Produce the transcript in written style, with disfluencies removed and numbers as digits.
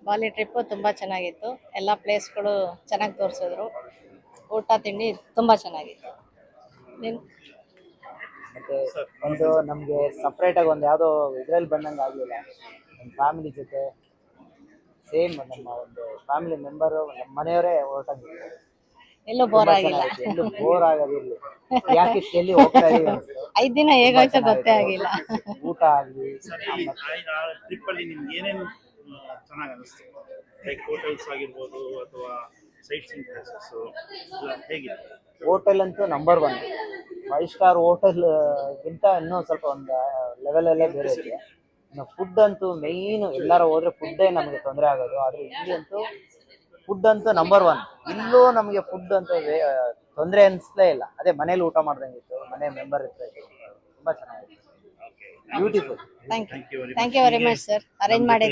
ಬಾಲಿ trip ತುಂಬ ಚೆನ್ನಾಗಿತ್ತು. ಎಲ್ಲ ಪ್ಲೇಸ್ಗಳು ಚೆನ್ನಾಗಿ ತೋರಿಸಿದ್ರು. ಊಟ ತಿಂಡಿ ತುಂಬ ಚೆನ್ನಾಗಿತ್ತು. ನಿಮ್ ಮತ್ತೆ ಒಂದು ನಮಗೆ ಸಪ್ರೇಟಾಗಿ ಒಂದು ಯಾವುದೋ ಇದರಲ್ಲಿ ಬಂದಂಗೆ ಆಗಲಿಲ್ಲ. ನಮ್ಮ ಫ್ಯಾಮಿಲಿ ಜೊತೆ ಸೇಮ್ ನಮ್ಮ ಒಂದು ಫ್ಯಾಮಿಲಿ ಮೆಂಬರು ನಮ್ಮ ಮನೆಯವರೇ ಹೊರಟಾಗಿತ್ತು. ಎಲ್ಲೂ ತುಂಬಾ ಬೋರ್ ಆಗಿಲ್ಲ. ಚೆನ್ನಾಗಿತ್ತು, ಎಲ್ಲೂ ಬೋರ್ ಆಗೋದಿಲ್ಲ. ಯಾಕೆ ಇಷ್ಟು ಎಲ್ಲಿ ಹೋಗ್ತಾ ಇದೀವಿ ಅನ್ಸ್ತು. 5 ದಿನ ಹೇಗಾಯ್ತೋ ಗೊತ್ತೇ ಆಗಿಲ್ಲ. ಊಟ ಆಗಲಿ ಸರ್, ಈ ಟ್ರಿಪ್ ಅಲ್ಲಿ ನಿಮ್ಗೆ ಏನೇನು ಚೆನ್ನಾಗಿ ಅನಿಸ್ತು? ಲೈಕ್ ಹೋಟೆಲ್ಸ್ ಆಗಿರ್ಬೋದು ಅಥವಾ ಸೈಟ್ ಸೀಯಿಂಗ್ ಪ್ಲೇಸಸ್ ಎಲ್ಲ ಹೇಗಿದೆ? ಹೋಟೆಲ್ ಅಂತೂ ನಂಬರ್ 1. 5 ಸ್ಟಾರ್ ಹೋಟೆಲ್ಗಿಂತ ಇನ್ನೂ ಸ್ವಲ್ಪ ಒಂದು ಲೆವೆಲಲ್ಲೇ ಬೇರೆ ಇದೆ. ಇನ್ನು ಫುಡ್ ಅಂತೂ ಮೇಯ್ನು, ಎಲ್ಲರೂ ಹೋದ್ರೆ ಫುಡ್ಡೇ ನಮಗೆ ತೊಂದರೆ ಆಗೋದು. ಆದರೆ ಇಲ್ಲಿ ಅಂತೂ ಫುಡ್ ಅಂತೂ ನಂಬರ್ 1. ಇಲ್ಲೂ ನಮಗೆ ಫುಡ್ ಅಂತೂ ತೊಂದರೆ ಅನಿಸ್ಲೇ ಇಲ್ಲ. ಅದೇ ಮನೇಲಿ ಊಟ ಮಾಡ್ದಂಗಿತ್ತು, ಮನೆ ಮೆಂಬರ್ ಇರ್ತಾ ಇತ್ತು. ತುಂಬ ಚೆನ್ನಾಗಿತ್ತು, beautiful. Thank you very much sir, arrange ಮಾಡಿ